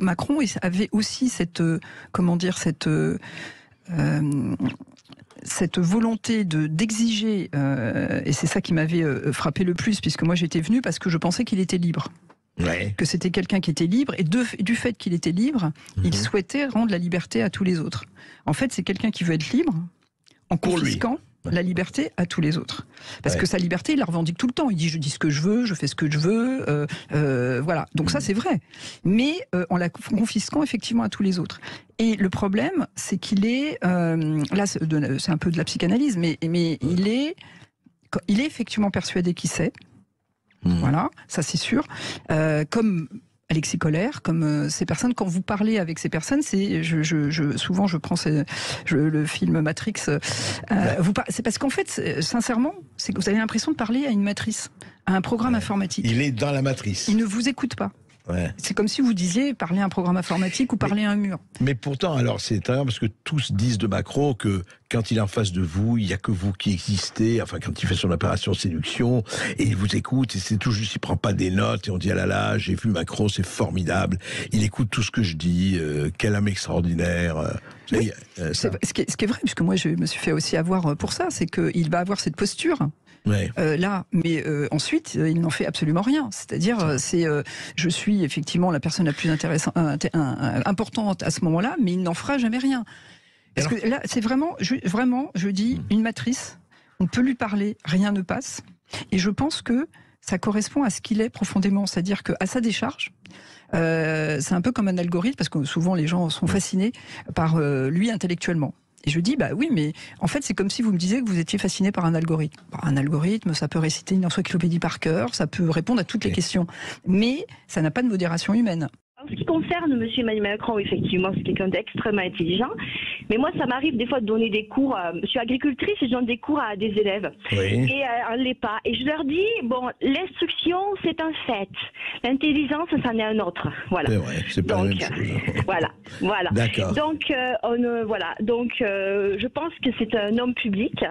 Macron avait aussi cette volonté d'exiger, et c'est ça qui m'avait frappé le plus, puisque moi j'étais venue parce que je pensais qu'il était libre. Ouais. Que c'était quelqu'un qui était libre, et du fait qu'il était libre, il souhaitait rendre la liberté à tous les autres. En fait, c'est quelqu'un qui veut être libre en confisquant la liberté à tous les autres. Parce que sa liberté, il la revendique tout le temps. Il dit, je dis ce que je veux, je fais ce que je veux, voilà. Donc ça, c'est vrai. Mais en la confisquant effectivement à tous les autres. Et le problème, c'est qu'il est... là, c'est un peu de la psychanalyse, mais il est effectivement persuadé qu'il sait. Voilà, ça c'est sûr. Comme Alexis Coller, comme ces personnes, quand vous parlez avec ces personnes, souvent je prends le film Matrix, c'est parce qu'en fait, sincèrement, c'est que vous avez l'impression de parler à une matrice, à un programme informatique. Il est dans la matrice. Il ne vous écoute pas. Ouais. C'est comme si vous disiez parler à un programme informatique ou parler à un mur. Mais pourtant, alors c'est étonnant parce que tous disent de Macron que quand il est en face de vous, il n'y a que vous qui existez. Enfin, quand il fait son opération séduction et il vous écoute, et c'est tout juste, il prend pas des notes et on dit ah là là, j'ai vu Macron, c'est formidable. Il écoute tout ce que je dis. Quel homme extraordinaire. Oui. Ce qui est vrai, puisque moi je me suis fait aussi avoir pour ça, c'est qu'il va avoir cette posture. Ouais. Là, mais ensuite, il n'en fait absolument rien. C'est-à-dire, je suis effectivement la personne la plus importante à ce moment-là, mais il n'en fera jamais rien. Parce que là, c'est vraiment, je dis, une matrice. On peut lui parler, rien ne passe. Et je pense que ça correspond à ce qu'il est profondément. C'est-à-dire qu'à sa décharge, c'est un peu comme un algorithme, parce que souvent les gens sont fascinés par lui intellectuellement. Et je dis, bah oui, mais en fait, c'est comme si vous me disiez que vous étiez fasciné par un algorithme. Un algorithme, ça peut réciter une encyclopédie par cœur, ça peut répondre à toutes les questions. Mais ça n'a pas de modération humaine. En ce qui concerne M. Emmanuel Macron, effectivement, c'est quelqu'un d'extrêmement intelligent. Mais moi, ça m'arrive des fois de donner des cours. Je suis agricultrice et je donne des cours à des élèves. Oui. Et en l'EPA. Et je leur dis, bon, l'instruction, c'est un fait. L'intelligence, c'en est un autre. Voilà. C'est vrai, c'est pas la même chose. Voilà. D'accord. Donc, je pense que c'est un homme public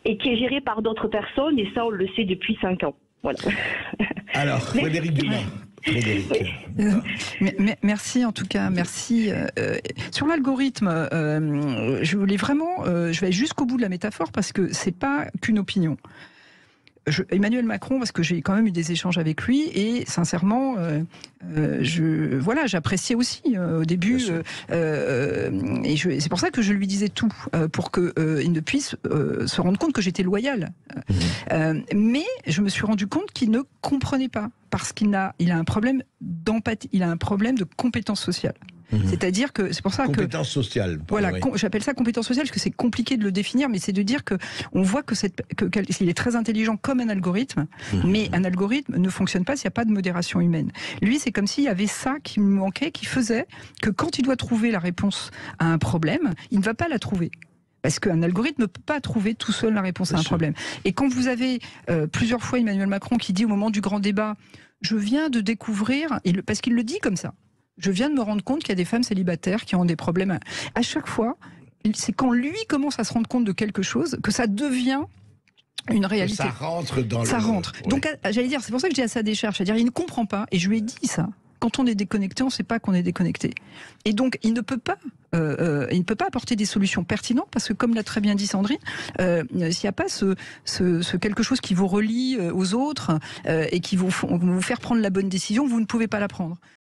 et qui est géré par d'autres personnes. Et ça, on le sait depuis 5 ans. Voilà. Alors, Frédéric Dumas. Merci en tout cas, merci. Sur l'algorithme, je voulais vraiment, je vais aller jusqu'au bout de la métaphore parce que c'est pas qu'une opinion. Emmanuel Macron, parce que j'ai quand même eu des échanges avec lui et sincèrement, j'appréciais aussi au début, et c'est pour ça que je lui disais tout pour qu'il ne puisse se rendre compte que j'étais loyale. Mais je me suis rendu compte qu'il ne comprenait pas parce qu'il a un problème d'empathie, il a un problème de compétence sociale. C'est-à-dire que c'est pour ça compétence sociale. Voilà, j'appelle ça compétence sociale parce que c'est compliqué de le définir, mais c'est de dire que on voit qu'il est très intelligent comme un algorithme, mais un algorithme ne fonctionne pas s'il n'y a pas de modération humaine. Lui, c'est comme s'il y avait ça qui me manquait, qui faisait que quand il doit trouver la réponse à un problème, il ne va pas la trouver. Parce qu'un algorithme ne peut pas trouver tout seul la réponse à un problème. Et quand vous avez plusieurs fois Emmanuel Macron qui dit au moment du grand débat, je viens de découvrir, parce qu'il le dit comme ça, je viens de me rendre compte qu'il y a des femmes célibataires qui ont des problèmes. À chaque fois, c'est quand lui commence à se rendre compte de quelque chose que ça devient une réalité. Ça rentre dans ça rentre. Ouais. Donc, j'allais dire, c'est pour ça que je dis à sa décharge. C'est-à-dire, il ne comprend pas, et je lui ai dit ça. Quand on est déconnecté, on ne sait pas qu'on est déconnecté. Et donc, il ne peut pas apporter des solutions pertinentes parce que, comme l'a très bien dit Sandrine, s'il n'y a pas ce quelque chose qui vous relie aux autres et qui vous faire prendre la bonne décision, vous ne pouvez pas la prendre.